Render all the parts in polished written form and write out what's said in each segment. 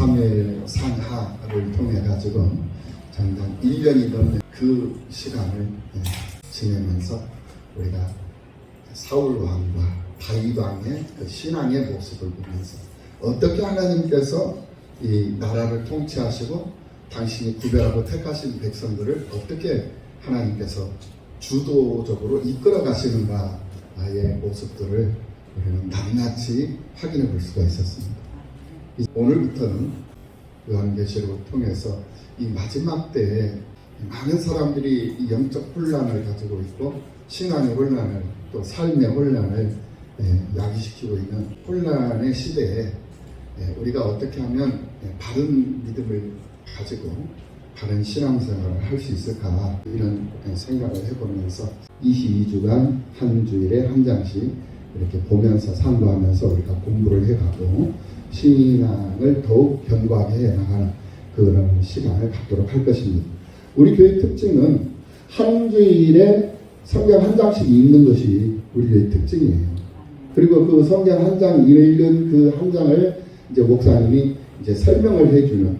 사무엘 상하를 통해 가지고 장장 1년이 넘는 그 시간을 지내면서 우리가 사울 왕과 다윗 왕의 그 신앙의 모습을 보면서 어떻게 하나님께서 이 나라를 통치하시고 당신이 구별하고 택하신 백성들을 어떻게 하나님께서 주도적으로 이끌어 가시는가의 모습들을 우리는 낱낱이 확인해 볼 수가 있었습니다. 오늘부터는 요한계시록을 통해서 이 마지막 때에 많은 사람들이 이 영적 혼란을 가지고 있고 신앙의 혼란을 또 삶의 혼란을 야기시키고 있는 혼란의 시대에 우리가 어떻게 하면 바른 믿음을 가지고 바른 신앙생활을 할 수 있을까 이런 생각을 해보면서 22주간 한 주일에 한 장씩 이렇게 보면서 상고하면서 우리가 공부를 해가고 신앙을 더욱 견고하게 해나가는 그런 시간을 갖도록 할 것입니다. 우리 교회 특징은 한 주일에 성경 한 장씩 읽는 것이 우리 교회 특징이에요. 그리고 그 성경 한 장 읽은 그 한 장을 이제 목사님이 이제 설명을 해주는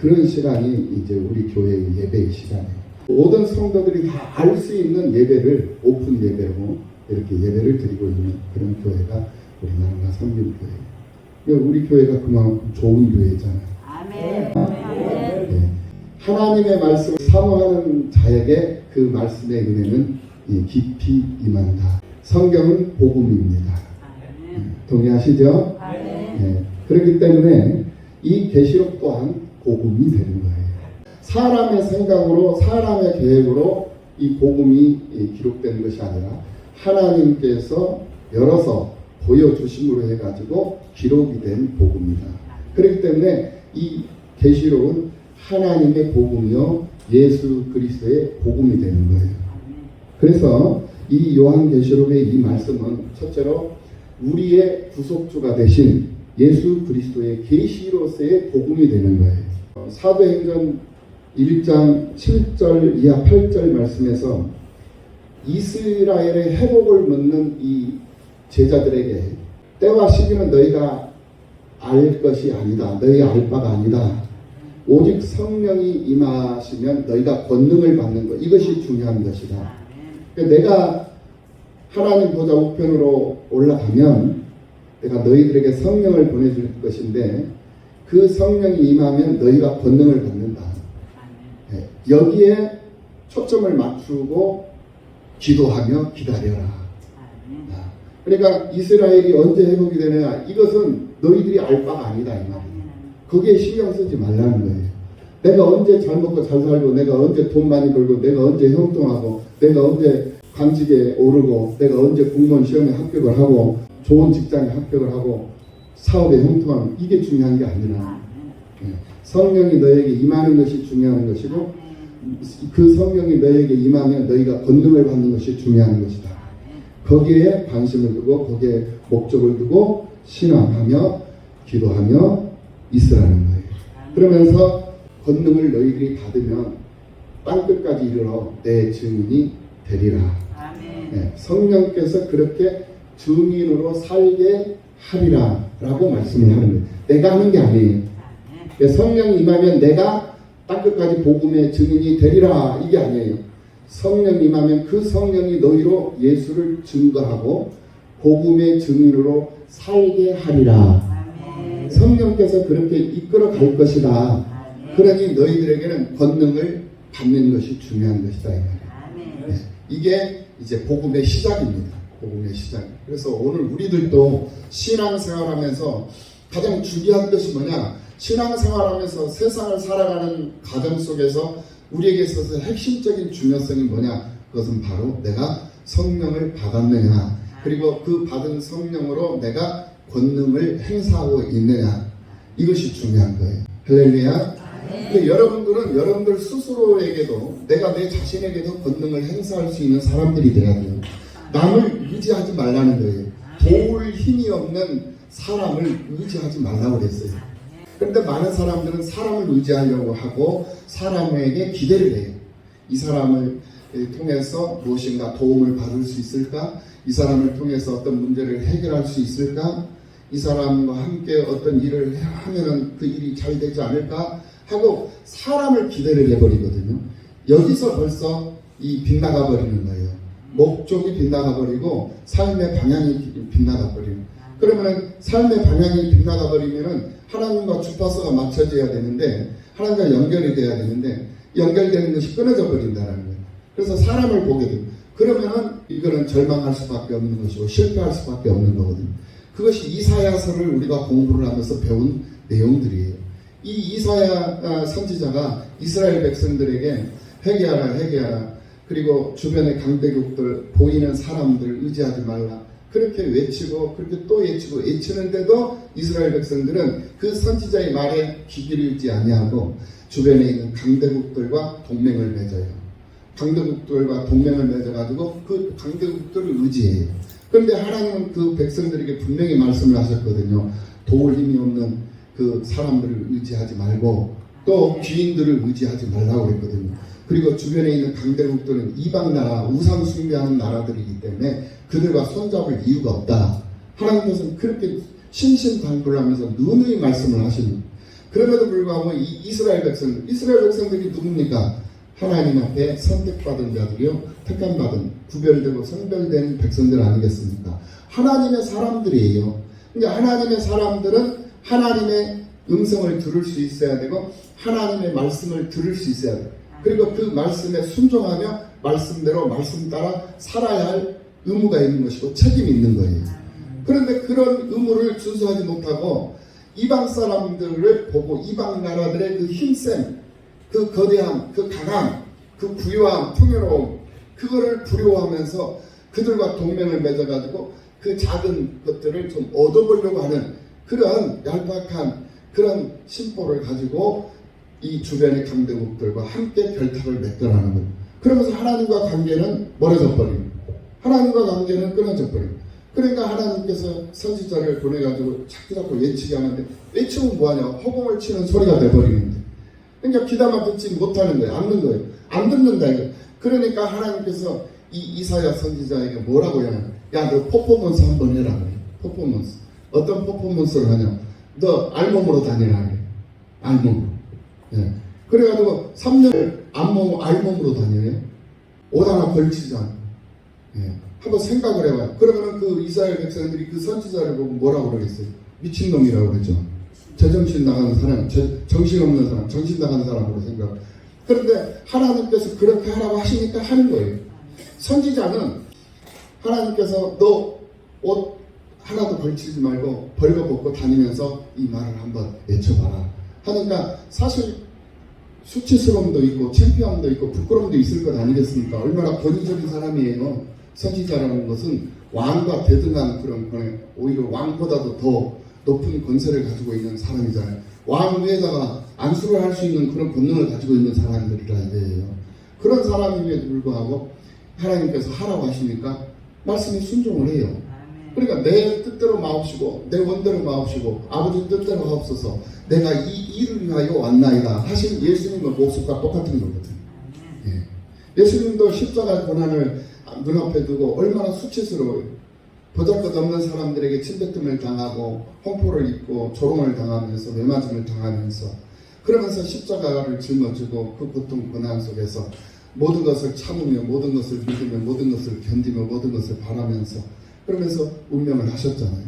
그런 시간이 이제 우리 교회의 예배의 시간이에요. 모든 성도들이 다 알 수 있는 예배를 오픈 예배로 이렇게 예배를 드리고 있는 그런 교회가 우리 나라가 섬김교회예요. 우리 교회가 그만큼 좋은 교회잖아요. 아멘. 네. 하나님의 말씀을 사모하는 자에게 그 말씀의 은혜는 깊이 임한다. 성경은 복음입니다. 동의하시죠? 네. 그렇기 때문에 이 계시록 또한 복음이 되는 거예요. 사람의 생각으로 사람의 계획으로 이 복음이 기록된 것이 아니라 하나님께서 열어서 보여주심으로 해가지고 기록이 된 복음이다. 그렇기 때문에 이 계시록은 하나님의 복음이요 예수 그리스도의 복음이 되는 거예요. 그래서 이 요한계시록의 이 말씀은 첫째로 우리의 구속주가 되신 예수 그리스도의 계시로서의 복음이 되는 거예요. 사도행전 1장 7절 이하 8절 말씀에서 이스라엘의 회복을 묻는 이 제자들에게 때와 시기는 너희가 알 것이 아니다. 너희 알 바가 아니다. 오직 성령이 임하시면 너희가 권능을 받는 것. 이것이 중요한 것이다. 내가 하나님 보좌 우편으로 올라가면 내가 너희들에게 성령을 보내줄 것인데 그 성령이 임하면 너희가 권능을 받는다. 여기에 초점을 맞추고 기도하며 기다려라. 그러니까 이스라엘이 언제 회복이 되느냐 이것은 너희들이 알 바가 아니다 이 말이에요. 거기에 신경 쓰지 말라는 거예요. 내가 언제 잘 먹고 잘 살고 내가 언제 돈 많이 벌고 내가 언제 형통하고 내가 언제 관직에 오르고 내가 언제 공무원 시험에 합격을 하고 좋은 직장에 합격을 하고 사업에 형통하는 이게 중요한 게 아니라 성령이 너에게 임하는 것이 중요한 것이고 그 성령이 너에게 임하면 너희가 권능을 받는 것이 중요한 것이다. 거기에 관심을 두고 거기에 목적을 두고 신앙하며 기도하며 있으라는 거예요. 그러면서 권능을 너희들이 받으면 땅끝까지 이르러 내 증인이 되리라. 성령께서 그렇게 증인으로 살게 하리라 라고 말씀을 하는 거예요. 내가 하는 게 아니에요. 성령이 임하면 내가 땅끝까지 복음의 증인이 되리라 이게 아니에요. 성령이 임하면 그 성령이 너희로 예수를 증거하고 복음의 증인으로 살게 하리라. 성령께서 그렇게 이끌어 갈 것이다. 그러니 너희들에게는 권능을 받는 것이 중요한 것이다 이 말이에요. 이게 이제 복음의 시작입니다. 복음의 시작. 그래서 오늘 우리들도 신앙생활하면서 가장 중요한 것이 뭐냐? 신앙생활하면서 세상을 살아가는 과정 속에서 우리에게 있어서 핵심적인 중요성이 뭐냐? 그것은 바로 내가 성령을 받았느냐, 그리고 그 받은 성령으로 내가 권능을 행사하고 있느냐, 이것이 중요한 거예요. 할렐루야. 근데 여러분들은 여러분들 스스로에게도 내가 내 자신에게도 권능을 행사할 수 있는 사람들이 돼야 돼요. 남을 의지하지 말라는 거예요. 도울 힘이 없는 사람을 의지하지 말라고 그랬어요. 그런데 많은 사람들은 사람을 의지하려고 하고 사람에게 기대를 해요. 이 사람을 통해서 무엇인가 도움을 받을 수 있을까? 이 사람을 통해서 어떤 문제를 해결할 수 있을까? 이 사람과 함께 어떤 일을 하면은 그 일이 잘 되지 않을까 하고 사람을 기대를 해버리거든요. 여기서 벌써 이 빗나가 버리는 거예요. 목적이 빗나가 버리고 삶의 방향이 빗나가 버리는. 그러면은 삶의 방향이 빗나가 버리면은 하나님과 주파수가 맞춰져야 되는데 하나님과 연결이 돼야 되는데 연결되는 것이 끊어져 버린다는 거예요. 그래서 사람을 보게 돼요. 그러면은 이거는 절망할 수밖에 없는 것이고 실패할 수밖에 없는 거거든요. 그것이 이사야서를 우리가 공부를 하면서 배운 내용들이에요. 이 이사야 선지자가 이스라엘 백성들에게 회개하라 회개하라, 그리고 주변의 강대국들, 보이는 사람들 의지하지 말라, 그렇게 외치고 그렇게 또 외치는데도 이스라엘 백성들은 그 선지자의 말에 귀 기울이지 아니하고 주변에 있는 강대국들과 동맹을 맺어요. 강대국들과 동맹을 맺어가지고 그 강대국들을 의지해요. 그런데 하나님은 그 백성들에게 분명히 말씀을 하셨거든요. 도울 힘이 없는 그 사람들을 의지하지 말고 또 귀인들을 의지하지 말라고 했거든요. 그리고 주변에 있는 강대국들은 이방 나라, 우상 숭배하는 나라들이기 때문에 그들과 손잡을 이유가 없다. 하나님께서는 그렇게 신신당부하면서 누누이 말씀을 하시는. 그럼에도 불구하고 이 이스라엘 백성들이 누굽니까? 하나님 앞에 선택받은 자들이요, 택함받은, 구별되고 선별된 백성들 아니겠습니까? 하나님의 사람들이에요. 그러니까 하나님의 사람들은 하나님의 음성을 들을 수 있어야 되고 하나님의 말씀을 들을 수 있어야 돼요. 그리고 그 말씀에 순종하며 말씀대로 말씀 따라 살아야 할 의무가 있는 것이고 책임이 있는 거예요. 그런데 그런 의무를 준수하지 못하고 이방 사람들을 보고 이방 나라들의 그 힘센, 그 거대함, 그 강함, 그 부유함, 풍요로움, 그거를 부러워하면서 그들과 동맹을 맺어가지고 그 작은 것들을 좀 얻어보려고 하는 그런 얄팍한 그런 심보를 가지고 이 주변의 강대국들과 함께 결탁을 맺더라는 거예요. 그러면서 하나님과 관계는 멀어져 버리고 하나님과 관계는 끊어져 버리고, 그러니까 하나님께서 선지자를 보내가지고 자꾸 외치게 하는데 외치면 뭐하냐, 허공을 치는 소리가 돼버리는데, 그러니까 귀담아 듣지 못하는 거예요. 안 듣는다 이거. 그러니까 하나님께서 이 이사야 선지자에게 뭐라고 해요? 야, 너 퍼포먼스 한번 해라 그래. 퍼포먼스. 어떤 퍼포먼스를 하냐? 너 알몸으로 다니라 그래. 알몸으로. 예. 그래가지고 3년 알몸으로 다녀요. 옷 하나 걸치지 않고. 예. 한번 생각을 해봐요. 그러면은 그 이스라엘 백성들이 그 선지자를 보고 뭐라고 그러겠어요? 미친놈이라고 그러죠. 제정신 나가는 사람, 정신없는 사람, 정신 나가는 사람으로 생각. 그런데 하나님께서 그렇게 하라고 하시니까 하는 거예요. 선지자는 하나님께서 너 옷 하나도 걸치지 말고 벌거벗고 다니면서 이 말을 한번 외쳐봐라 하니까 사실 수치스러움도 있고 창피함도 있고 부끄러움도 있을 것 아니겠습니까? 얼마나 권위적인 사람이에요. 선지자라는 것은 왕과 대등한 그런 거예요. 오히려 왕보다도 더 높은 권세를 가지고 있는 사람이잖아요. 왕 위에다가 안수를 할 수 있는 그런 권능을 가지고 있는 사람들이라 이거예요. 그런 사람임에도 불구하고 하나님께서 하라고 하시니까 말씀에 순종을 해요. 그러니까 내 뜻대로 마옵시고 내 원대로 마옵시고 아버지 뜻대로 하옵소서, 내가 이 일을 위하여 왔나이다 하신 예수님의 모습과 똑같은 거거든요. 예. 예수님도 십자가 고난을 눈앞에 두고 얼마나 수치스러워요. 보잘것없는 사람들에게 침뱉음을 당하고 홍포를 입고 조롱을 당하면서 매맞음을 당하면서 그러면서 십자가를 짊어지고 그 고통 고난 속에서 모든 것을 참으며 모든 것을 믿으며 모든 것을 견디며 모든 것을 바라면서 그러면서 운명을 하셨잖아요.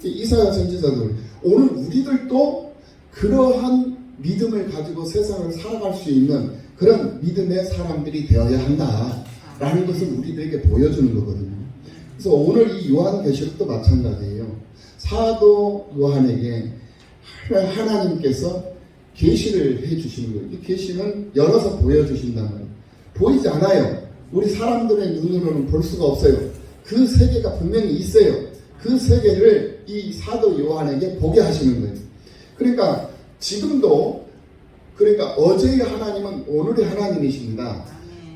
이사야 선지자들, 오늘 우리들도 그러한 믿음을 가지고 세상을 살아갈 수 있는 그런 믿음의 사람들이 되어야 한다라는 것을 우리들에게 보여주는 거거든요. 그래서 오늘 이 요한계시록도 마찬가지예요. 사도 요한에게 하나님께서 계시를 해주시는 거예요. 이 계시는 열어서 보여주신다는 거예요. 보이지 않아요. 우리 사람들의 눈으로는 볼 수가 없어요. 그 세계가 분명히 있어요. 그 세계를 이 사도 요한에게 보게 하시는 거예요. 그러니까 지금도, 그러니까 어제의 하나님은 오늘의 하나님이십니다.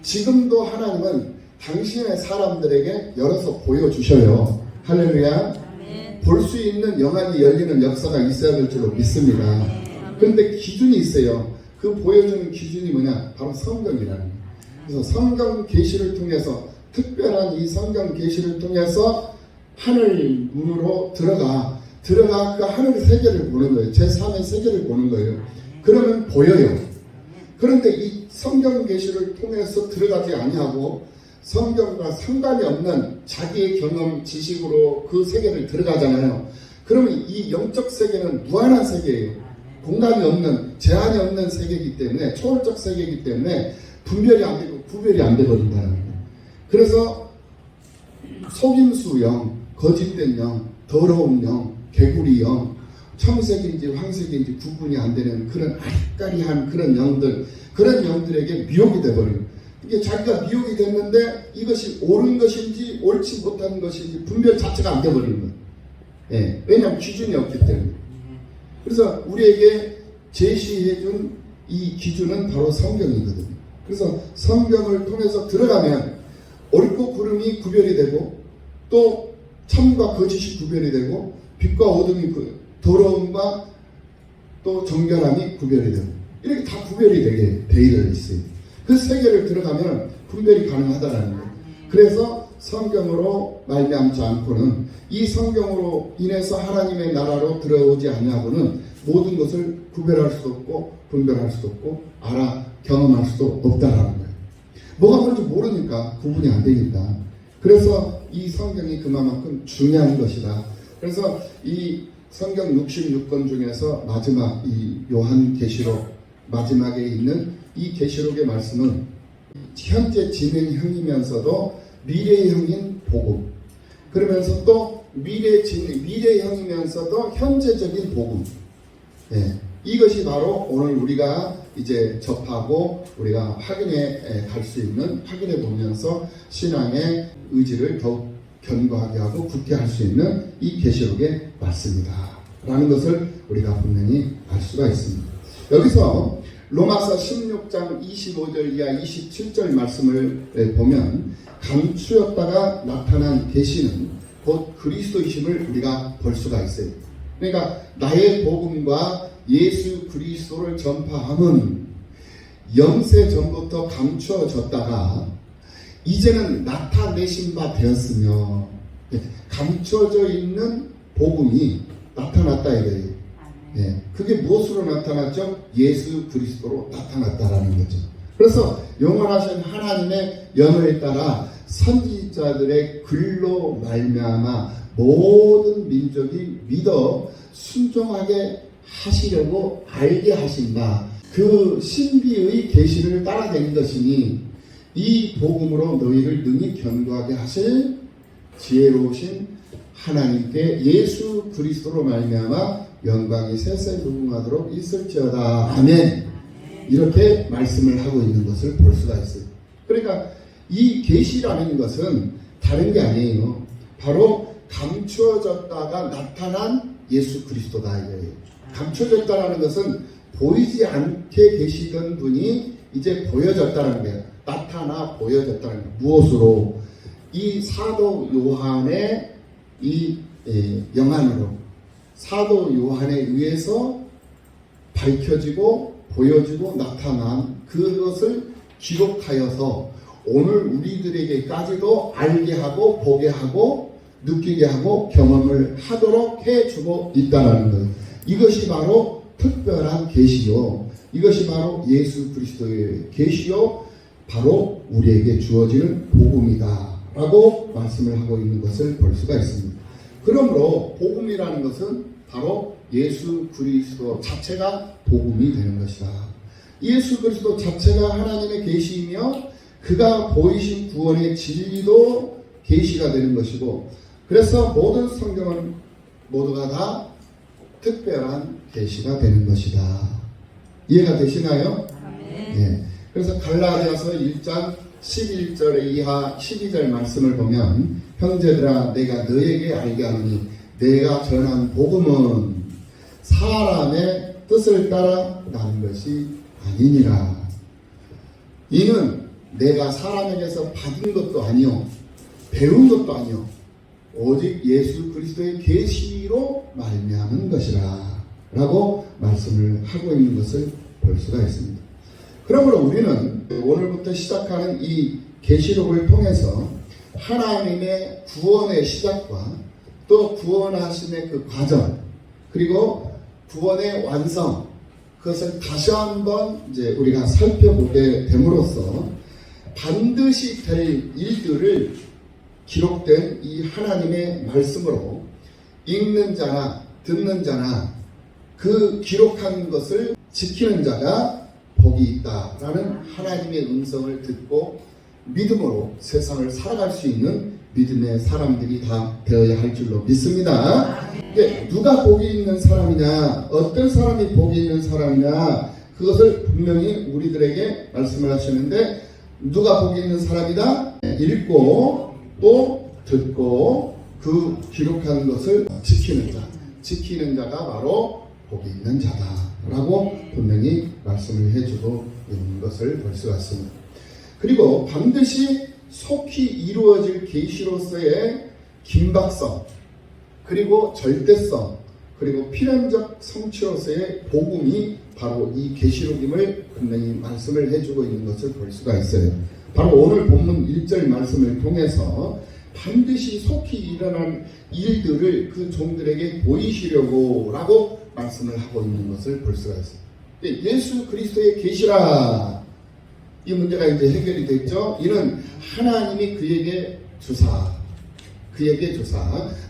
지금도 하나님은 당신의 사람들에게 열어서 보여주셔요. 할렐루야. 볼 수 있는 영안이 열리는 역사가 있어야 될 줄로 믿습니다. 그런데 기준이 있어요. 그 보여주는 기준이 뭐냐? 바로 성경이라는 거예요. 그래서 성경 계시를 통해서, 특별한 이 성경 계시를 통해서 하늘 문으로 들어가 들어가 그 하늘 세계를 보는 거예요. 제3의 세계를 보는 거예요. 그러면 보여요. 그런데 이 성경 계시를 통해서 들어가지 아니하고 성경과 상관이 없는 자기의 경험 지식으로 그 세계를 들어가잖아요. 그러면 이 영적 세계는 무한한 세계예요. 공간이 없는, 제한이 없는 세계이기 때문에, 초월적 세계이기 때문에 분별이 안 되고 구별이 안 되버린다는 거예요. 그래서 속임수 영, 거짓된 영, 더러운 영, 개구리 영, 청색인지 황색인지 구분이 안 되는 그런 아리까리한 그런 영들, 그런 영들에게 미혹이 되버려요. 이게 자기가 미혹이 됐는데 이것이 옳은 것인지 옳지 못한 것인지 분별 자체가 안 돼버리는 거예요. 예, 왜냐하면 기준이 없기 때문에. 그래서 우리에게 제시해준 이 기준은 바로 성경이거든요. 그래서 성경을 통해서 들어가면 옳고 그름이 구별이 되고 또 참과 거짓이 구별이 되고 빛과 어둠이 더러움과 또 정결함이 구별이 되고 이렇게 다 구별이 되게 되어 있어요. 그 세계를 들어가면 분별이 가능하다는 거예요. 그래서 성경으로 말미암지 않고는 이 성경으로 인해서 하나님의 나라로 들어오지 아니하고는 모든 것을 구별할 수도 없고 분별할 수도 없고 경험할 수도 없다라는 거예요. 뭐가 뭔지 모르니까 구분이 안 되니까. 그래서 이 성경이 그만큼 중요한 것이다. 그래서 이 성경 66권 중에서 마지막 이 요한계시록 마지막에 있는 이 계시록의 말씀은 현재 진행형이면서도 미래형인 복음, 그러면서 또 미래형이면서도 현재적인 복음. 네, 이것이 바로 오늘 우리가 이제 접하고 우리가 확인해 갈 수 있는, 확인해 보면서 신앙의 의지를 더욱 견고하게 하고 굳게 할 수 있는 이 계시록의 말씀이다 라는 것을 우리가 분명히 알 수가 있습니다. 여기서 로마서 16장 25절 이하 27절 말씀을 보면 감추었다가 나타난 계시는 곧 그리스도이심을 우리가 볼 수가 있어요. 그러니까 나의 복음과 예수 그리스도를 전파함은 영세 전부터 감추어졌다가 이제는 나타내신 바 되었으며, 감춰져 있는 복음이 나타났다 이거예요. 예, 그게 무엇으로 나타났죠? 예수 그리스도로 나타났다라는 거죠. 그래서 영원하신 하나님의 영을 따라 선지자들의 글로 말미암아 모든 민족이 믿어 순종하게 하시려고 알게 하신다. 그 신비의 계시를 따라낸 것이니 이 복음으로 너희를 능히 견고하게 하실 지혜로우신 하나님께 예수 그리스도로 말미암아 영광이 세세 무궁하도록 있을지어다. 아멘. 이렇게 말씀을 하고 있는 것을 볼 수가 있어요. 그러니까 이 계시라는 것은 다른 게 아니에요. 바로 감추어졌다가 나타난 예수 그리스도다 이거예요. 감춰졌다라는 것은 보이지 않게 계시던 분이 이제 보여졌다는 거예요. 나타나 보여졌다는 거예요. 무엇으로? 이 사도 요한의 이 영안으로, 사도 요한에 의해서 밝혀지고 보여지고 나타난 그것을 기록하여서 오늘 우리들에게까지도 알게 하고 보게 하고 느끼게 하고 경험을 하도록 해주고 있다는 거예요. 이것이 바로 특별한 계시요, 이것이 바로 예수 그리스도의 계시요, 바로 우리에게 주어지는 복음이다 라고 말씀을 하고 있는 것을 볼 수가 있습니다. 그러므로 복음이라는 것은 바로 예수 그리스도 자체가 복음이 되는 것이다. 예수 그리스도 자체가 하나님의 계시이며 그가 보이신 구원의 진리도 계시가 되는 것이고, 그래서 모든 성경은 모두가 다 특별한 계시가 되는 것이다. 이해가 되시나요? 네. 그래서 갈라디아서 1장 11절 이하 12절 말씀을 보면 형제들아 내가 너에게 알게 하노니 내가 전한 복음은 사람의 뜻을 따라 난 것이 아니니라. 이는 내가 사람에게서 받은 것도 아니요 배운 것도 아니요 오직 예수 그리스도의 계시로 말미암은 것이라 라고 말씀을 하고 있는 것을 볼 수가 있습니다. 그러므로 우리는 오늘부터 시작하는 이 계시록을 통해서 하나님의 구원의 시작과 또 또 구원하심의 그 과정, 그리고 구원의 완성, 그것을 다시 한번 이제 우리가 살펴보게 됨으로써 반드시 될 일들을 기록된 이 하나님의 말씀으로 읽는 자나 듣는 자나 그 기록한 것을 지키는 자가 복이 있다라는 하나님의 음성을 듣고 믿음으로 세상을 살아갈 수 있는 믿음의 사람들이 다 되어야 할 줄로 믿습니다. 근데 누가 복이 있는 사람이냐, 어떤 사람이 복이 있는 사람이냐, 그것을 분명히 우리들에게 말씀을 하시는데, 누가 복이 있는 사람이다? 읽고 또 듣고 그 기록한 것을 지키는 자가 바로 복이 있는 자다라고 분명히 말씀을 해주고 있는 것을 볼 수가 있습니다. 그리고 반드시 속히 이루어질 계시로서의 긴박성, 그리고 절대성, 그리고 필연적 성취로서의 복음이 바로 이 계시록임을 분명히 말씀을 해주고 있는 것을 볼 수가 있어요. 바로 오늘 본문 1절 말씀을 통해서 반드시 속히 일어날 일들을 그 종들에게 보이시려고 라고 말씀을 하고 있는 것을 볼 수가 있어요. 예수 그리스도의 계시라, 이 문제가 이제 해결이 됐죠. 이는 하나님이 그에게 주사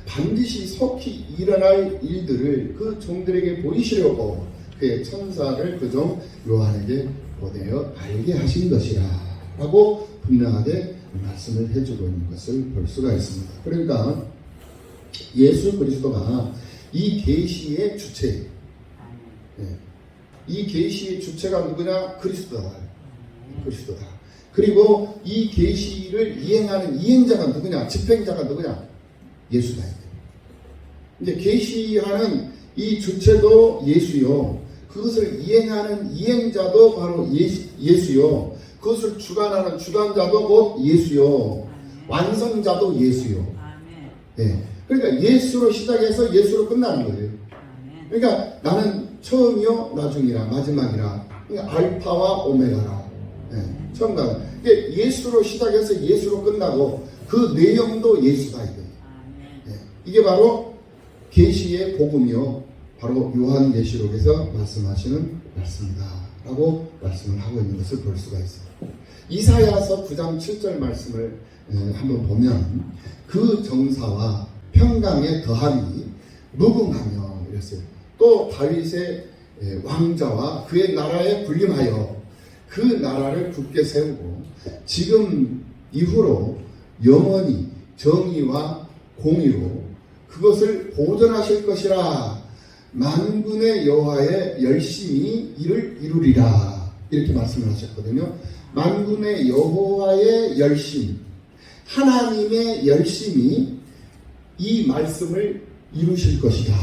반드시 속히 일어날 일들을 그 종들에게 보이시려고 그의 천사를 그 종 요한에게 보내어 알게 하신 것이라 라고 분명하게 말씀을 해주고 있는 것을 볼 수가 있습니다. 그러니까 예수 그리스도가 이 계시의 주체, 이 계시의 주체가 누구냐? 그리스도다. 그리고 이 계시를 이행하는 이행자가 누구냐? 집행자가 누구냐? 예수다. 이제 계시하는 이 주체도 예수요, 그것을 이행하는 이행자도 바로 예수요, 그것을 주관하는 주관자도 곧 예수요, 완성자도 예수요. 네. 그러니까 예수로 시작해서 예수로 끝나는 거예요. 그러니까 나는 처음이요 나중이라 마지막이라, 그러니까 알파와 오메가라. 네. 처음과 예수로 시작해서 예수로 끝나고 그 내용도 예수다. 네. 이게 바로 계시의 복음이요, 바로 요한계시록에서 말씀하시는 말씀이다 라고 말씀을 하고 있는 것을 볼 수가 있습니다. 이사야서 9장 7절 말씀을 한번 보면 그 정사와 평강의 더함이 무궁하며 이랬어요. 또 다윗의 왕자와 그의 나라에 군림하여 그 나라를 굳게 세우고 지금 이후로 영원히 정의와 공의로 그것을 보존하실 것이라. 만군의 여호와의 열심히 이를 이루리라. 이렇게 말씀을 하셨거든요. 만군의 여호와의 열심, 하나님의 열심이 이 말씀을 이루실 것이다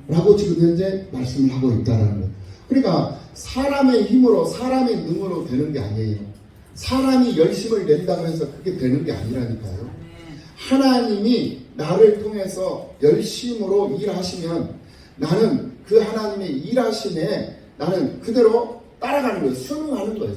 라고 지금 현재 말씀을 하고 있다는 거예요. 그러니까 사람의 힘으로, 사람의 능으로 되는 게 아니에요. 사람이 열심을 낸다고 해서 그게 되는 게 아니라니까요. 하나님이 나를 통해서 열심으로 일하시면 나는 그 하나님의 일하심에 나는 그대로 따라가는 거예요. 순응하는 거예요.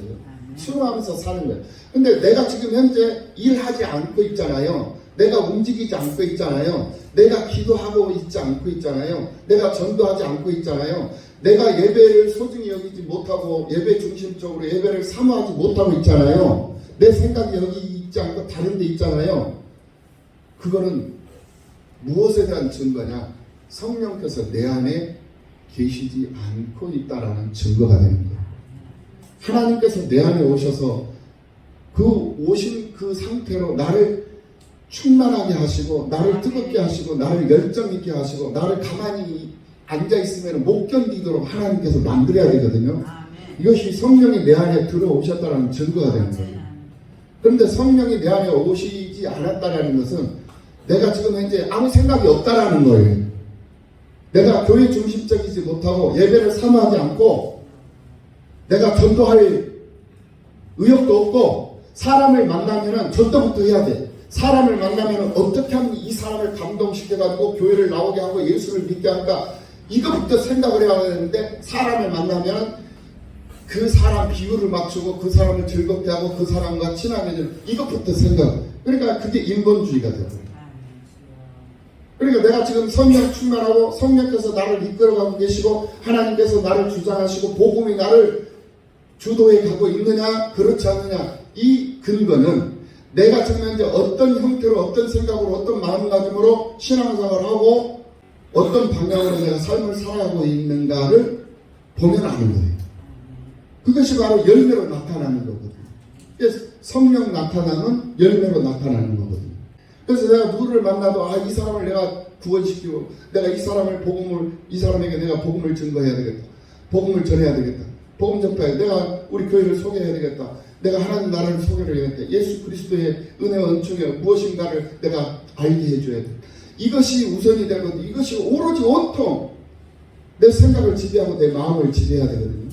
순응하면서 사는 거예요. 근데 내가 지금 현재 일하지 않고 있잖아요. 내가 움직이지 않고 있잖아요. 내가 기도하고 있지 않고 있잖아요. 내가 전도하지 않고 있잖아요. 내가 예배를 소중히 여기지 못하고 예배 중심적으로 예배를 사모하지 못하고 있잖아요. 내 생각이 여기 있지 않고 다른 데 있잖아요. 그거는 무엇에 대한 증거냐? 성령께서 내 안에 계시지 않고 있다라는 증거가 되는 거예요. 하나님께서 내 안에 오셔서 그 오신 그 상태로 나를 충만하게 하시고 나를 뜨겁게 하시고 나를 열정 있게 하시고 나를 가만히 앉아있으면 못 견디도록 하나님께서 만들어야 되거든요. 이것이 성령이 내 안에 들어오셨다는 증거가 되는 거예요. 그런데 성령이 내 안에 오시지 않았다는 것은 내가 지금 현재 아무 생각이 없다라는 거예요. 내가 교회 중심적이지 못하고 예배를 사모하지 않고 내가 전도할 의욕도 없고 사람을 만나면은 전도부터 해야 돼. 사람을 만나면은 어떻게 하면 이 사람을 감동시켜가지고 교회를 나오게 하고 예수를 믿게 할까, 이거부터 생각을 해야 되는데 사람을 만나면 그 사람 비율을 맞추고 그 사람을 즐겁게 하고 그 사람과 친하게 해주는 이것부터 생각. 그러니까 그게 인본주의가 되고 그러니까 내가 지금 성령 충만하고 성령께서 나를 이끌어가고 계시고 하나님께서 나를 주장하시고 복음이 나를 주도해 가고 있느냐 그렇지 않느냐, 이 근거는 내가 지금 현재 어떤 형태로 어떤 생각으로 어떤 마음가짐으로 신앙생활을 하고 어떤 방향으로 내가 삶을 살아가고 있는가를 보면 아는 거예요. 그것이 바로 열매로 나타나는 거거든요. 그래서 성령 나타나면 열매로 나타나는 거거든요. 그래서 내가 누구를 만나도 이 사람을 내가 구원시키고 내가 이 사람에게 내가 복음을 증거해야 되겠다. 복음을 전해야 되겠다. 복음 전파해. 내가 우리 교회를 소개해야 되겠다. 내가 하나님 나라를 소개를 해야 돼. 예수 그리스도의 은혜와 은총이 무엇인가를 내가 알게 해줘야 돼. 이것이 우선이 되거든. 이것이 오로지 온통 내 생각을 지배하고 내 마음을 지배해야 되거든요.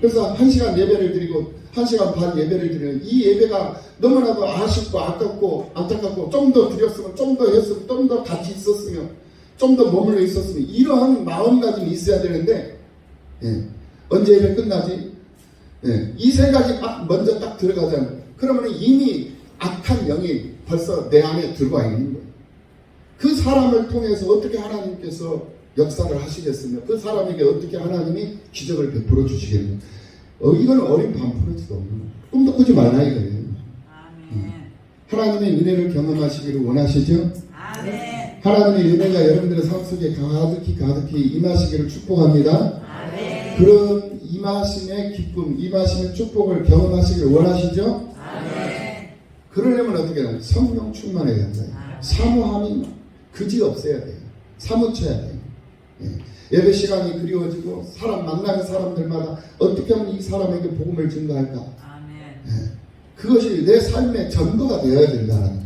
그래서 1시간 예배를 드리고 1시간 반 예배를 드리는 이 예배가 너무나도 아쉽고 아깝고 안타깝고 좀 더 드렸으면 좀 더 했으면 좀 더 같이 있었으면 좀 더 머물러 있었으면 이러한 마음가짐이 있어야 되는데 언제 예배 끝나지? 이 생각이 먼저 딱 들어가잖아요. 그러면 이미 악한 영이 벌써 내 안에 들어와 있는 거예요. 그 사람을 통해서 어떻게 하나님께서 역사를 하시겠으며 그 사람에게 어떻게 하나님이 기적을 베풀어 주시겠느냐. 이건 어린 반푼어지도 없는 거예요. 꿈도 꾸지 말라 이거예요. 하나님의 은혜를 경험하시기를 원하시죠? 아멘. 하나님의 은혜가 여러분들의 삶 속에 가득히 임하시기를 축복합니다. 아멘. 그런 임하심의 기쁨, 임하심의 축복을 경험하시기를 원하시죠? 아멘. 그러려면 어떻게 해야 돼요? 성령 충만해야 된다. 사모함이 그지 없어야 돼요. 사무쳐야 돼요. 예배 시간이 그리워지고 사람 만나는 사람들마다 어떻게 하면 이 사람에게 복음을 증거할까? 아멘. 그것이 내 삶의 전부가 되어야 된다는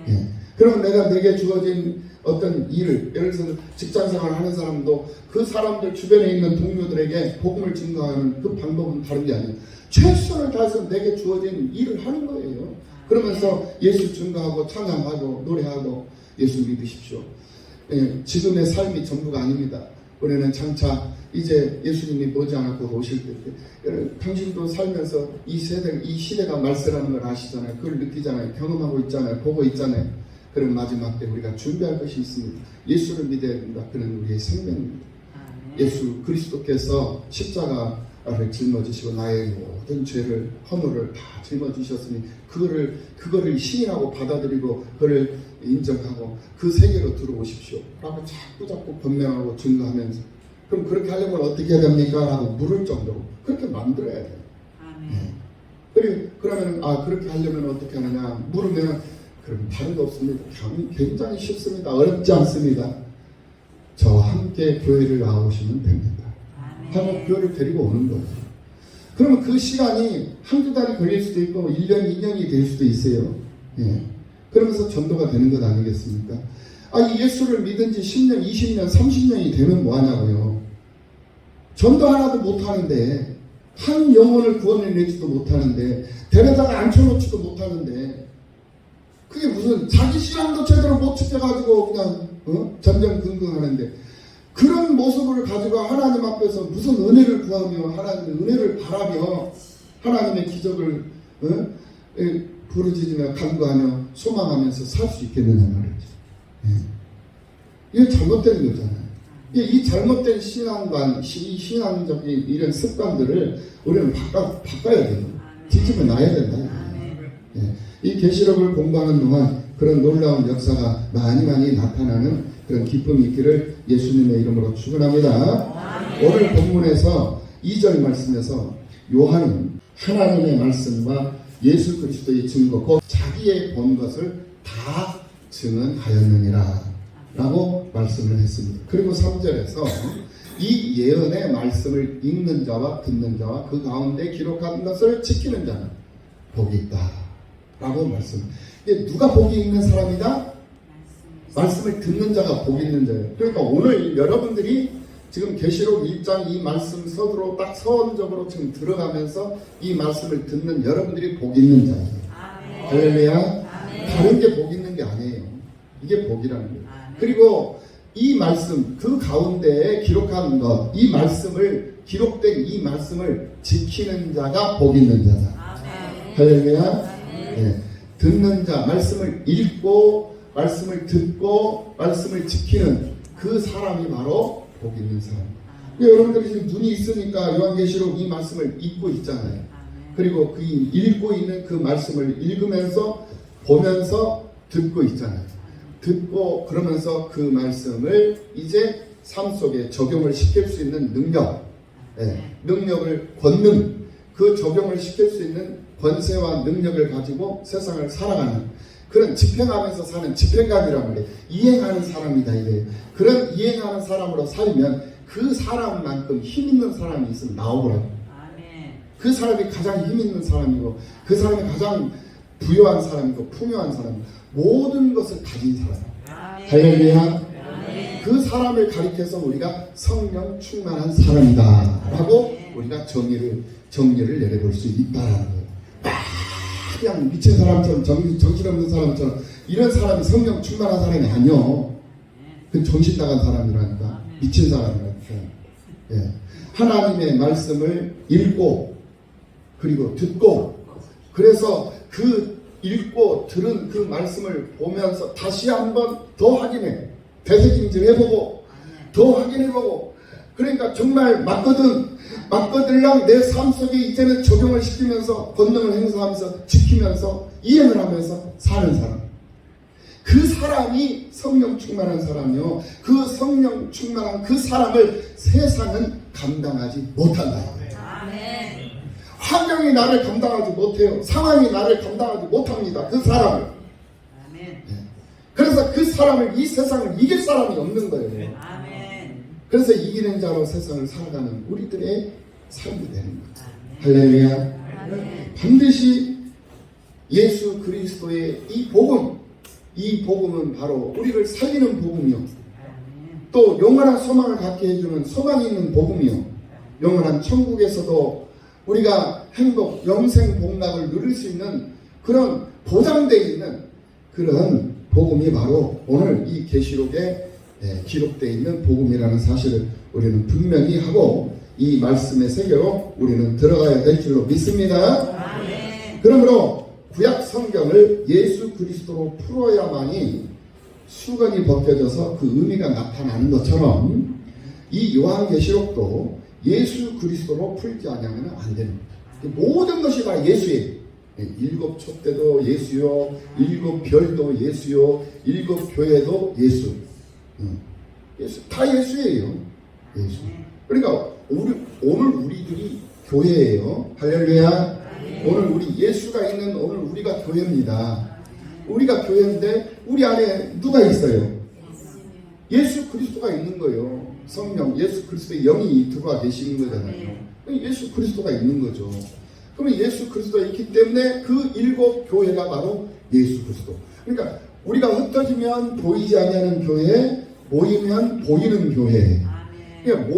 거예요. 그러면 내게 주어진 어떤 일을, 예를 들어서 직장생활을 하는 사람도 그 사람들 주변에 있는 동료들에게 복음을 증거하는 그 방법은 다른 게 아니에요. 최선을 다해서 내게 주어진 일을 하는 거예요. 그러면서 예수 증거하고 찬양하고 노래하고 예수 믿으십시오. 지금의 삶이 전부가 아닙니다. 우리는 장차 이제 예수님이 머지않고 오실 때 당신도 살면서 이 시대가 말세라는 걸 아시잖아요. 그걸 느끼잖아요. 경험하고 있잖아요. 보고 있잖아요. 그런 마지막 때 우리가 준비할 것이 있습니다. 예수를 믿어야 된다. 그는 우리의 생명입니다. 예수 그리스도께서 십자가를 짊어지시고 나의 모든 죄를 허물을 다 짊어지셨으니 그거를 시인하고 받아들이고 그를 인정하고 그 세계로 들어오십시오 라고 자꾸 변명하고 증거하면서 그럼 그렇게 하려면 어떻게 해야 됩니까? 라고 물을 정도로 그렇게 만들어야 돼요. 그러면 그렇게 하려면 어떻게 하느냐 물으면 그럼 다른 거 없습니다. 굉장히 쉽습니다. 어렵지 않습니다. 저와 함께 교회를 나오시면 됩니다. 하고 교회를 데리고 오는 거예요. 그러면 그 시간이 한두 달이 걸릴 수도 있고 1년, 2년이 될 수도 있어요. 그러면서 전도가 되는 것 아니겠습니까? 이 예수를 믿은 지 10년, 20년, 30년이 되면 뭐하냐고요. 전도 하나도 못하는데 한 영혼을 구원해내지도 못하는데 데려다가 앉혀놓지도 못하는데 그게 무슨 자기 신앙도 제대로 못 지켜가지고 그냥 전전긍긍하는데 그런 모습을 가지고 하나님 앞에서 무슨 은혜를 구하며 하나님의 은혜를 바라며 하나님의 기적을 부르짖으며 간구하며 소망하면서 살 수 있겠느냐 말이죠. 이게 잘못된 거잖아요. 이 잘못된 신앙관, 신앙적인 이런 습관들을 우리는 바꿔야 돼요. 뒤집어 놔야 된다. 이 계시록을 공부하는 동안 그런 놀라운 역사가 많이 나타나는 그런 기쁨이 있기를 예수님의 이름으로 축원합니다. 오늘 본문에서 2절 말씀에서 요한은 하나님의 말씀과 예수 그리스도의 증거, 곧 자기의 본 것을 다 증언하였느니라 라고 말씀을 했습니다. 그리고 3절에서 이 예언의 말씀을 읽는 자와 듣는 자와 그 가운데 기록한 것을 지키는 자는 복이 있다 라고 말씀. 누가 복이 있는 사람이다? 말씀을 듣는 자가 복이 있는 자예요. 그러니까 오늘 여러분들이 지금 계시록 1장 이 말씀 서두로 딱 서원적으로 지금 들어가면서 이 말씀을 듣는 여러분들이 복이 있는 자예요. 할렐루야. 다른 게 복 있는 게 아니에요. 이게 복이라는 거예요. 그리고 이 말씀 그 가운데에 기록한 것, 이 말씀을 기록된 이 말씀을 지키는 자가 복 있는 자다. 할렐루야. 네. 듣는 자, 말씀을 읽고 말씀을 듣고 말씀을 지키는 그 사람이 바로 복 있는 사람. 여러분들이 지금 눈이 있으니까 요한계시록 이 말씀을 읽고 있잖아요. 그리고 그 읽고 있는 그 말씀을 읽으면서 보면서 듣고 있잖아요. 듣고 그러면서 그 말씀을 이제 삶 속에 적용을 시킬 수 있는 능력, 능력을 권능, 그 적용을 시킬 수 있는 권세와 능력을 가지고 세상을 살아가는 그런 집행하면서 사는 집행관이란 말이에요. 이행하는 사람이다 이래요. 그런 이행하는 사람으로 살면 그 사람만큼 힘 있는 사람이 있으면 나오더라고요. 그 사람이 가장 힘 있는 사람이고 그 사람이 가장 부유한 사람이고 풍요한 사람, 모든 것을 가진 사람. 할렐루야. 그 사람을 가리켜서 우리가 성령 충만한 사람이다 라고 우리가 정의를 내려볼 수 있다라는 거예요. 그냥 미친 사람처럼 정신없는 사람처럼 이런 사람이 성령 충만한 사람이 아니요. 그 정신 나간 사람이라니까. 미친 사람이라니까. 예. 하나님의 말씀을 읽고 그리고 듣고 그래서 그 읽고 들은 그 말씀을 보면서 다시 한번 더 확인해. 되새김질 해보고 더 확인해보고 그러니까 정말 맞거들랑 내 삶 속에 이제는 적용을 시키면서 권능을 행사하면서 지키면서 이행을 하면서 사는 사람. 그 사람이 성령 충만한 사람이요. 그 성령 충만한 그 사람을 세상은 감당하지 못한다. 아멘. 환경이 나를 감당하지 못해요. 상황이 나를 감당하지 못합니다. 그 사람을. 아멘. 그래서 그 사람을 이 세상을 이길 사람이 없는 거예요. 아멘. 그래서 이기는 자로 세상을 살아가는 우리들의 삶이 되는 거예요. 할렐루야. 반드시 예수 그리스도의 이 복음은 바로 우리를 살리는 복음이요. 또 영원한 소망을 갖게 해주는 소망이 있는 복음이요. 영원한 천국에서도 우리가 행복, 영생 복락을 누릴 수 있는 그런 보장되어 있는 그런 복음이 바로 오늘 이 계시록에 기록되어 있는 복음이라는 사실을 우리는 분명히 하고 이 말씀의 세계로 우리는 들어가야 될 줄로 믿습니다. 그러므로 구약 성경을 예수 그리스도로 풀어야만이 수건이 벗겨져서 그 의미가 나타나는 것처럼 이 요한계시록도 예수 그리스도로 풀지 않으면 안 됩니다. 모든 것이 다 예수예요. 일곱 촛대도 예수요, 일곱 별도 예수요, 일곱 교회도 예수. 예수 다 예수예요. 예수. 그러니까 오늘 우리들이 교회예요. 할렐루야. 오늘 우리 예수가 있는 오늘 우리가 교회입니다. 우리가 교회인데 우리 안에 누가 있어요? 예수 그리스도가 있는 거예요. 성령 예수 그리스도의 영이 들어와 계시는 거잖아요. 예수 그리스도가 있는 거죠. 그러면 예수 그리스도가 있기 때문에 그 일곱 교회가 바로 예수 그리스도. 그러니까 우리가 흩어지면 보이지 아니하는 교회, 모이면 보이는 교회. 그러니까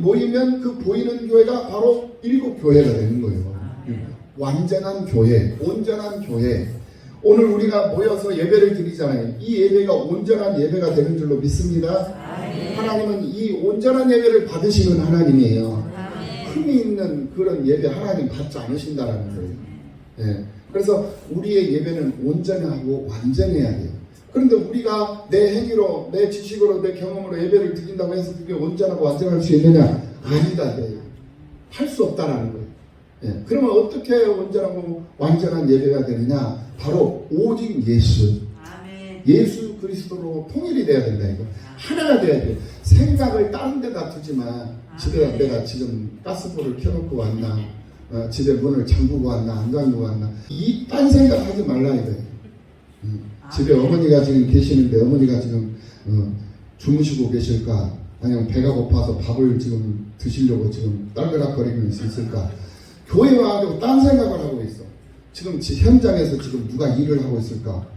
모이면 그 보이는 교회가 바로 일곱 교회가 되는 거예요. 완전한 교회, 온전한 교회. 오늘 우리가 모여서 예배를 드리잖아요. 이 예배가 온전한 예배가 되는 줄로 믿습니다. 하나님은 이 온전한 예배를 받으시는 하나님이에요. 흠이 있는 그런 예배 하나님 받지 않으신다는 거예요. 예. 그래서 우리의 예배는 온전하고 완전해야 돼요. 그런데 우리가 내 행위로, 내 지식으로, 내 경험으로 예배를 드린다고 해서 그게 온전하고 완전할 수 있느냐? 아니다. 할 수 없다라는 거예요. 예. 그러면 어떻게 온전하고 완전한 예배가 되느냐? 바로 오직 예수. 예수 그리스도로 통일이 돼야 된다. 이거 하나가 돼야 돼요. 생각을 다른 데다 두지만 집에 내가 지금 가스불을 켜놓고 왔나, 집에 문을 잠그고 왔나 안 잠그고 왔나, 이 딴 생각하지 말라 이거예요. 집에 어머니가 지금 계시는데 어머니가 지금 주무시고 계실까, 아니면 배가 고파서 밥을 지금 드시려고 지금 딸그락거리고 있을까. 교회 와가지고 딴 생각을 하고 있어. 지금 현장에서 지금 누가 일을 하고 있을까.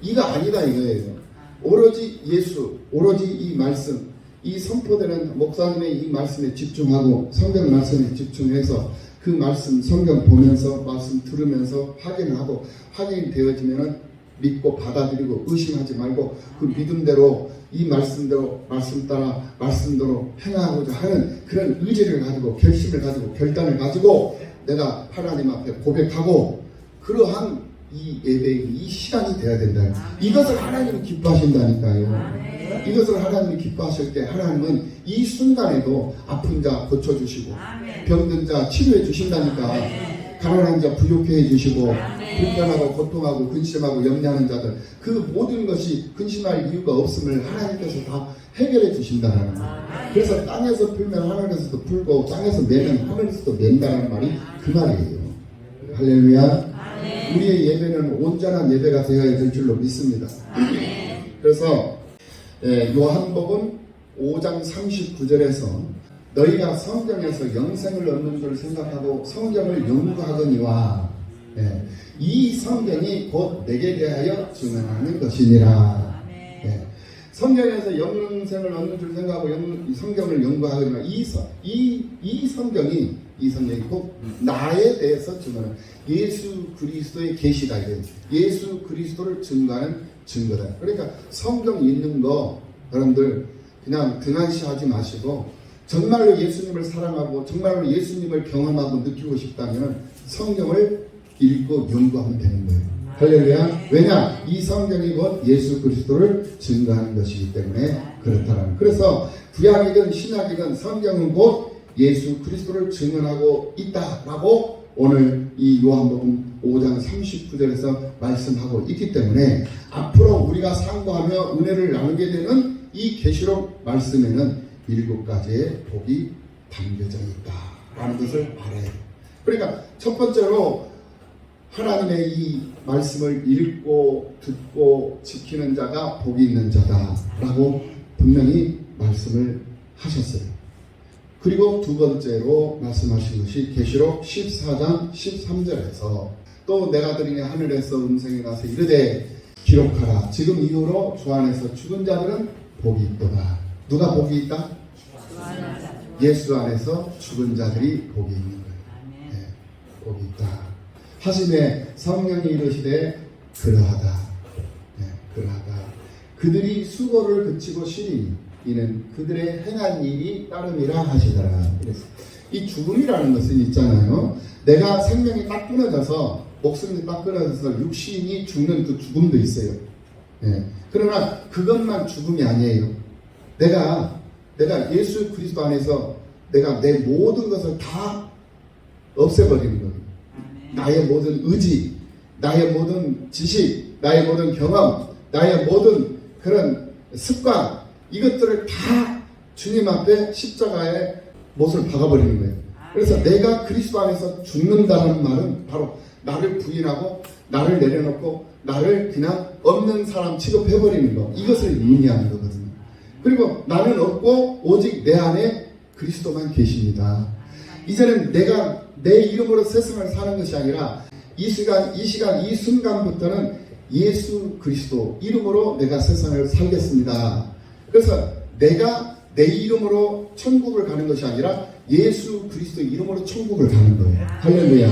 이가 아니다 이거예요. 오로지 예수, 오로지 이 말씀, 이 선포되는 목사님의 이 말씀에 집중하고 성경 말씀에 집중해서 그 말씀 성경 보면서 말씀 들으면서 확인하고 확인되어지면은 믿고 받아들이고 의심하지 말고 그 믿음대로 이 말씀대로 말씀 따라 말씀대로 행하고자 하는 그런 의지를 가지고 결심을 가지고 결단을 가지고 내가 하나님 앞에 고백하고 그러한 이 예배의 이 시간이 돼야 된다. 이것을 하나님은 기뻐하신다니까요. 이것을 하나님이 기뻐하실 때 하나님은 이 순간에도 아픈 자 고쳐주시고 병든 자 치료해 주신다니까. 가난한 자 부욕해 해주시고 불편하고 고통하고 근심하고 염려하는 자들 그 모든 것이 근심할 이유가 없음을 하나님께서 다 해결해 주신다는 거예요. 그래서 땅에서 풀면 하늘에서도 풀고 땅에서 매면 하늘에서도 맨다는 말이 그 말이에요. 할렐루야. 우리의 예배는 온전한 예배가 되어야 될 줄로 믿습니다. 그래서 요한복음 5장 39절에서 너희가 성경에서 영생을 얻는 줄 생각하고 성경을 연구하거니와 이 성경이 곧 내게 대하여 증언하는 것이니라. 성경에서 영생을 얻는 줄 생각하고 성경을 연구하거니와 이 성경이 곧 나에 대해서 증언하는 예수 그리스도의 계시다. 예수 그리스도를 증거하는 증거다. 그러니까 성경 읽는 거 여러분들 그냥 등한시하지 마시고 정말로 예수님을 사랑하고 정말로 예수님을 경험하고 느끼고 싶다면 성경을 읽고 연구하면 되는 거예요. 할렐루야. 왜냐? 이 성경이 곧 예수 그리스도를 증거하는 것이기 때문에 그렇다는. 그래서 구약이든 신약이든 성경은 곧 예수 그리스도를 증언하고 있다라고 오늘 이 요한복음 5장 39절에서 말씀하고 있기 때문에 앞으로 우리가 상고하며 은혜를 나누게 되는 이 계시록 말씀에는 7가지의 복이 담겨져 있다라는 것을 알아야 돼요. 그러니까 첫 번째로 하나님의 이 말씀을 읽고 듣고 지키는 자가 복이 있는 자다라고 분명히 말씀을 하셨어요. 그리고 두 번째로 말씀하신 것이 계시록 14장 13절에서 또 내가 들으니 하늘에서 음성이 나서 이르되 기록하라. 지금 이후로 주 안에서 죽은 자들은 복이 있도다. 누가 복이 있다? 예수 안에서 죽은 자들이 복이 있는 거예요. 네, 복이 있다. 하심에 성령이 이르시되 그러하다. 네, 그러하다. 그들이 수고를 그치고 쉬니 이는 그들의 행한 일이 따름이라 하시더라. 그래서 이 죽음이라는 것은 있잖아요. 내가 생명이 딱 끊어져서 목숨이 딱 끊어져서 육신이 죽는 그 죽음도 있어요. 네. 그러나 그것만 죽음이 아니에요. 내가 예수 그리스도 안에서 내가 내 모든 것을 다 없애버리는 거예요. 나의 모든 의지, 나의 모든 지식, 나의 모든 경험, 나의 모든 그런 습관 이것들을 다 주님 앞에 십자가에 못을 박아버리는 거예요. 그래서 내가 그리스도 안에서 죽는다는 말은 바로 나를 부인하고 나를 내려놓고 나를 그냥 없는 사람 취급해버리는 거, 이것을 의미하는 거거든요. 그리고 나는 없고 오직 내 안에 그리스도만 계십니다. 이제는 내가 내 이름으로 세상을 사는 것이 아니라 이 순간부터는 예수 그리스도 이름으로 내가 세상을 살겠습니다. 그래서 내가 내 이름으로 천국을 가는 것이 아니라 예수 그리스도 이름으로 천국을 가는 거예요. 할렐루야.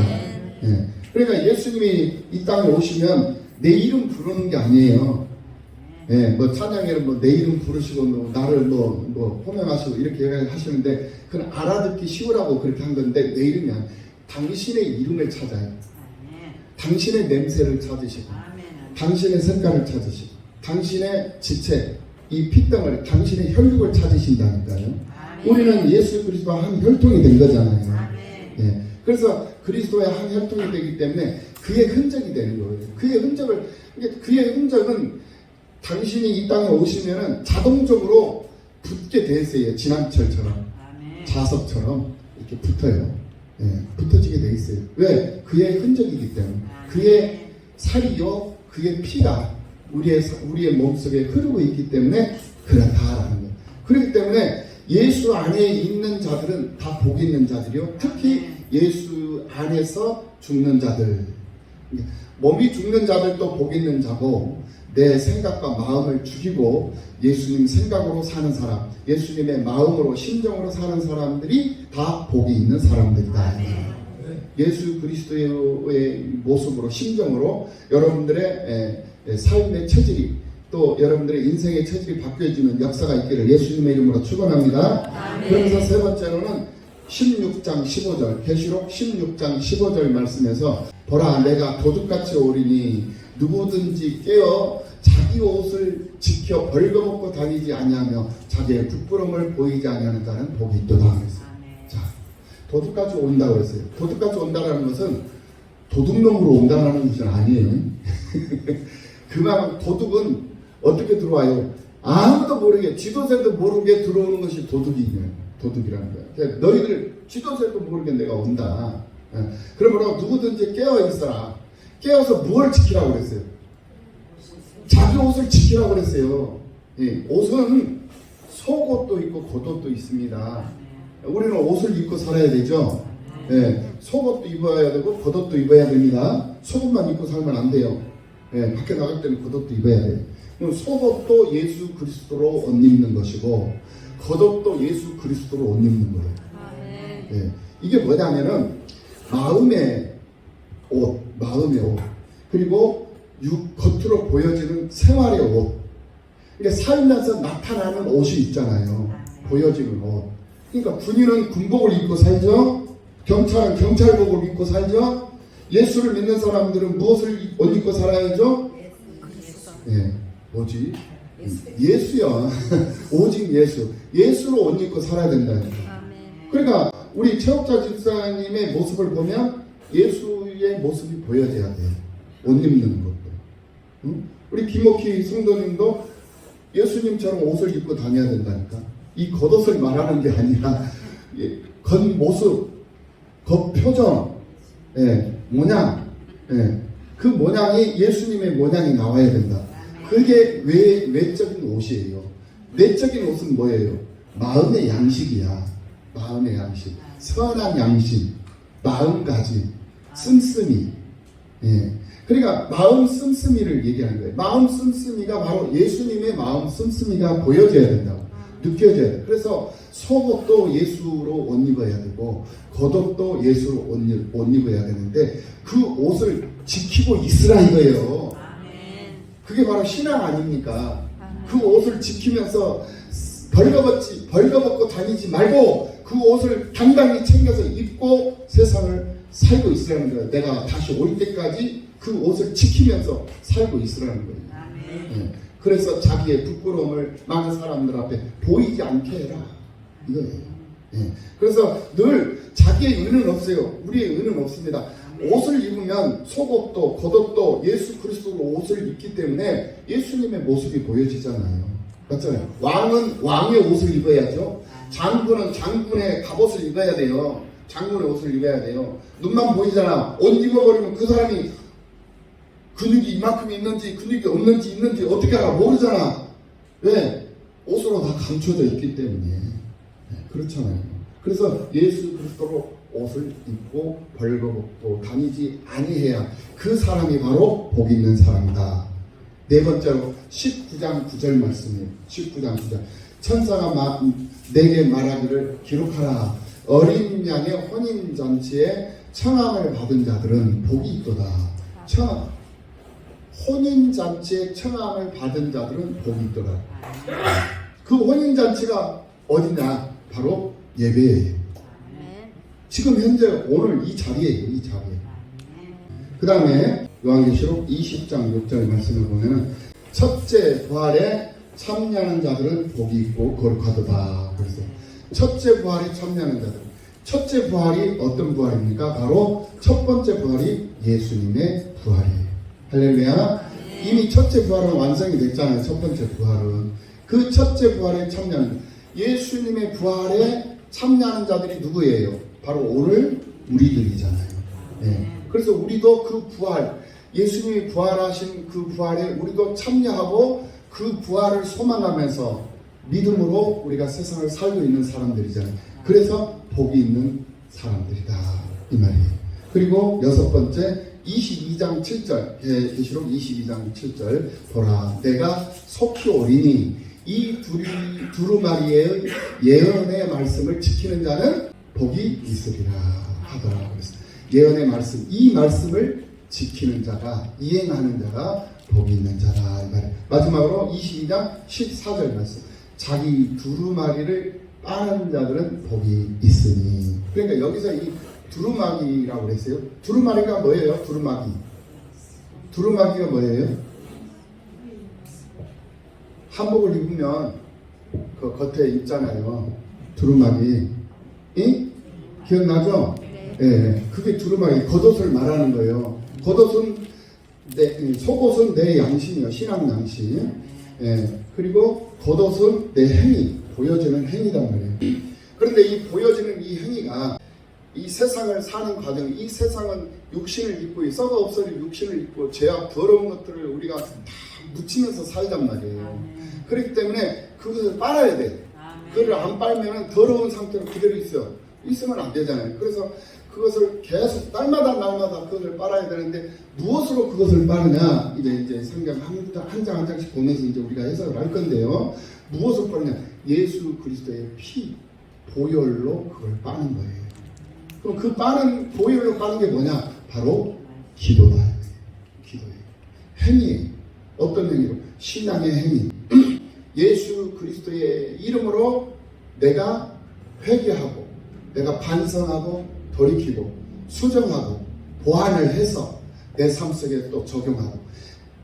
네. 그러니까 예수님이 이 땅에 오시면 내 이름 부르는 게 아니에요. 예, 뭐 찬양에는 뭐 내 이름 부르시고 뭐 나를 호명하시고 이렇게 하시는데 그건 알아듣기 쉬우라고 그렇게 한 건데 내 이름이 아니에요. 당신의 이름을 찾아요. 당신의 냄새를 찾으시고 당신의 색깔을 찾으시고 당신의 지체 이 핏덩어리 당신의 혈육을 찾으신다니까요. 우리는 예수 그리스도와 한 혈통이 된 거잖아요. 예, 그래서 그리스도의 한 혈통이 되기 때문에 그의 흔적이 되는 거예요. 그의 흔적은 당신이 이 땅에 오시면은 자동적으로 붙게 돼 있어요. 진함철처럼, 자석처럼 이렇게 붙어요. 예, 붙어지게 돼 있어요. 왜? 그의 흔적이기 때문에. 그의 살이요, 그의 피가 우리의 몸속에 흐르고 있기 때문에 그렇다라는 거예요. 그렇기 때문에 예수 안에 있는 자들은 다 복 있는 자들이요. 특히 예수 안에서 죽는 자들. 몸이 죽는 자들도 복 있는 자고 내 생각과 마음을 죽이고 예수님 생각으로 사는 사람, 예수님의 마음으로 심정으로 사는 사람들이 다 복이 있는 사람들이다. 예수 그리스도의 모습으로 심정으로 여러분들의 삶의 체질이 또 여러분들의 인생의 체질이 바뀌어지는 역사가 있기를 예수님의 이름으로 축원합니다. 그러면서 세 번째로는 16장 15절, 계시록 16장 15절 말씀에서 보라 내가 도둑같이 오리니 누구든지 깨어 자기 옷을 지켜 벌거벗고 다니지 아니하며 자기의 부끄러움을 보이지 아니하는 자는 복이 있도다 그랬어요. 자, 도둑같이 온다고 했어요. 도둑같이 온다라는 것은 도둑놈으로 온다는 것은 아니에요. 그만 도둑은 어떻게 들어와요? 아무도 모르게 지도새도 모르게 들어오는 것이 도둑이라는 거예요. 그러니까 너희들 지도새도 모르게 내가 온다. 그러므로 누구든지 깨어 있어라. 깨어서 무엇을 지키라고 그랬어요? 자기 옷을 지키라고 그랬어요. 예, 옷은 속옷도 있고 겉옷도 있습니다. 우리는 옷을 입고 살아야 되죠. 예, 속옷도 입어야 되고 겉옷도 입어야 됩니다. 속옷만 입고 살면 안 돼요. 예, 밖에 나갈 때는 겉옷도 입어야 돼요. 속옷도 예수 그리스도로 옷 입는 것이고 겉옷도 예수 그리스도로 옷 입는 거예요. 예, 이게 뭐냐면은 마음의 옷 그리고 겉으로 보여지는 생활의 옷. 그러니까 살면서 나타나는 옷이 있잖아요. 보여지는 옷. 그러니까 군인은 군복을 입고 살죠. 경찰은 경찰복을 입고 살죠. 예수를 믿는 사람들은 무엇을 옷 입고 살아야죠? 예, 뭐지? 예수야. 오직 예수. 예수로 옷 입고 살아야 된다니까. 그러니까 우리 최옥자 집사님의 모습을 보면 예수의 모습이 보여져야 돼요. 옷 입는 것도. 응? 우리 김옥희 성도님도 예수님처럼 옷을 입고 다녀야 된다니까. 이 겉옷을 말하는 게 아니라 겉모습, 겉표정, 예, 모양, 예, 그 모양이 예수님의 모양이 나와야 된다. 그게 외적인 옷이에요. 내적인 옷은 뭐예요? 마음의 양식이야. 마음의 양식, 선한 양식, 마음가짐, 씀씀이. 예. 그러니까 마음 씀씀이를 얘기하는 거예요. 마음 씀씀이가 바로 예수님의 마음 씀씀이가 보여져야 된다고, 느껴져야 돼요. 그래서 속옷도 예수로 옷 입어야 되고 겉옷도 예수로 옷 입어야 되는데 그 옷을 지키고 있으라 이거예요. 그게 바로 신앙 아닙니까? 그 옷을 지키면서 벌거벗고 다니지 말고 그 옷을 당당히 챙겨서 입고 세상을 살고 있으라는 거예요. 내가 다시 올 때까지 그 옷을 지키면서 살고 있으라는 거예요. 네. 그래서 자기의 부끄러움을 많은 사람들 앞에 보이지 않게 해라 이거예요. 네. 그래서 늘 자기의 의는 없어요. 우리의 의는 없습니다. 옷을 입으면 속옷도 겉옷도 예수 그리스도로 옷을 입기 때문에 예수님의 모습이 보여지잖아요. 맞잖아요. 왕은 왕의 옷을 입어야죠. 장군은 장군의 갑옷을 입어야 돼요. 장군의 옷을 입어야 돼요. 눈만 보이잖아. 옷 입어버리면 그 사람이 근육이 이만큼 있는지 근육이 없는지 있는지 어떻게 알아? 모르잖아. 왜? 옷으로 다 감춰져 있기 때문에. 네, 그렇잖아요. 그래서 예수 그리스도로 옷을 입고 벌거벗고 다니지 아니해야 그 사람이 바로 복 있는 사람이다. 네 번째로 19장 9절 말씀이에요. 19장 9절. 천사가 내게 말하기를 기록하라. 어린 양의 혼인잔치에 청함을 받은 자들은 복이 있도다. 혼인잔치에 청함을 받은 자들은 복이 있도다. 그 혼인잔치가 어디냐? 바로 예배예요. 지금 현재 오늘 이 자리예요. 이 자리에. 그 다음에 요한계시록 20장 6절 말씀을 보면 첫째 부활에 참여하는 자들은 복이 있고 거룩하도다. 그래서 첫째 부활에 참여하는 자들. 첫째 부활이 어떤 부활입니까? 바로 첫 번째 부활이 예수님의 부활이에요. 할렐루야. 이미 첫째 부활은 완성이 됐잖아요. 첫 번째 부활은. 그 첫째 부활에 참여하는 예수님의 부활에 참여하는 자들이 누구예요? 바로 오늘 우리들이잖아요. 네. 그래서 우리도 그 부활, 예수님이 부활하신 그 부활에 우리도 참여하고 그 부활을 소망하면서 믿음으로 우리가 세상을 살고 있는 사람들이잖아요. 그래서 복이 있는 사람들이다 이 말이에요. 그리고 여섯 번째 22장 7절 계시록 22장 7절 보라 내가 속히 오리니 이 두루마리의 예언의 말씀을 지키는 자는 복이 있으리라 하더라. 그래서 예언의 말씀, 이 말씀을 지키는 자가, 이행하는 자가 복이 있는 자라 이 말이에요. 마지막으로 22장 14절 말씀. 자기 두루마리를 빠는 자들은 복이 있으니. 그러니까 여기서 이 두루마기라고 그랬어요. 두루마기가 뭐예요? 두루마기가 뭐예요? 한복을 입으면 그 겉에 있잖아요. 두루마기. 이? 기억나죠? 네. 그게 두루마기, 겉옷을 말하는 거예요. 겉옷은 속옷은 내 양심이요. 신앙 양심. 그리고 겉옷은 내 행위, 보여지는 행위단 말이에요. 그런데 이 보여지는 이 행위가 이 세상을 사는 과정, 이 세상은 육신을 입고 썩어 없어질 육신을 입고 죄악 더러운 것들을 우리가 다 묻히면서 살단 말이에요. 그렇기 때문에 그것을 빨아야 돼. 그걸 안 빨면 더러운 상태로 그대로 있으면 안 되잖아요. 그래서 그것을 계속 날마다 그것을 빨아야 되는데 무엇으로 그것을 빠르냐? 이제 성경 한 장 한 장씩 보면서 이제 우리가 해석을 할 건데요. 무엇을 빠르냐? 예수 그리스도의 피 보혈로 그걸 빠는 거예요. 그럼 그 빠는 보혈로 빠는 게 뭐냐? 바로 기도다. 기도예요. 행위. 어떤 행위로? 신앙의 행위. 예수 그리스도의 이름으로 내가 회개하고 내가 반성하고 돌이키고 수정하고 보완을 해서 내 삶 속에 또 적용하고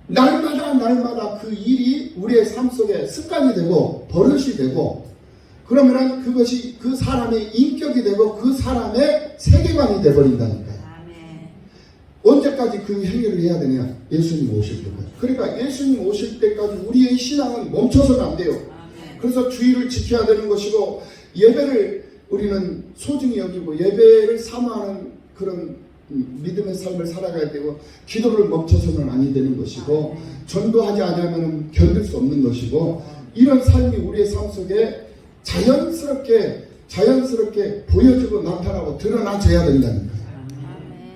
날마다 그 일이 우리의 삶 속에 습관이 되고 버릇이 되고 그러면은 그것이 그 사람의 인격이 되고 그 사람의 세계관이 되어버린다니까요. 언제까지 그 행위를 해야 되냐? 예수님 오실 때까지. 그러니까 예수님 오실 때까지 우리의 신앙은 멈춰서는 안 돼요. 그래서 주의를 지켜야 되는 것이고 예배를 우리는 소중히 여기고 예배를 사모하는 그런 믿음의 삶을 살아가야 되고 기도를 멈춰서는 아니 되는 것이고 전도하지 않으면 견딜 수 없는 것이고 이런 삶이 우리의 삶 속에 자연스럽게 보여지고 나타나고 드러나줘야 된다니까요.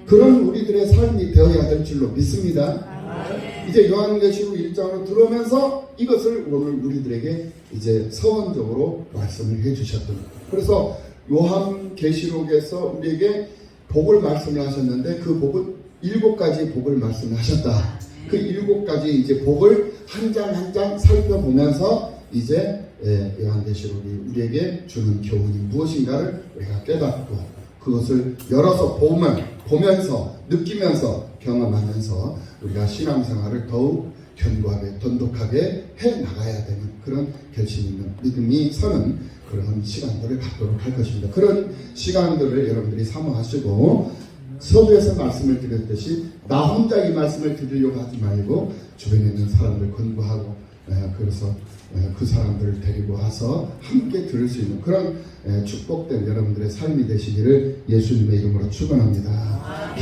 그런 우리들의 삶이 되어야 될 줄로 믿습니다. 이제 요한계시록 1장으로 들어오면서 이것을 오늘 우리들에게 이제 서원적으로 말씀을 해주셨던 거예요. 그래서 요한계시록에서 우리에게 복을 말씀을 하셨는데 그 복은 7가지 복을 말씀을 하셨다. 그 7가지 이제 복을 한 장 한 장 살펴보면서 이제 요한계시록이 우리에게 주는 교훈이 무엇인가를 우리가 깨닫고 그것을 열어서 보면서 느끼면서 경험하면서 우리가 신앙생활을 더욱 견고하게 돈독하게 해나가야 되는 그런 결심 있는 믿음이 서는 그런 시간들을 갖도록 할 것입니다. 그런 시간들을 여러분들이 사모하시고 서두에서 말씀을 드렸듯이 나 혼자 이 말씀을 드리려고 하지 말고 주변에 있는 사람들 권고하고 그래서 그 사람들을 데리고 와서 함께 들을 수 있는 그런 축복된 여러분들의 삶이 되시기를 예수님의 이름으로 축원합니다.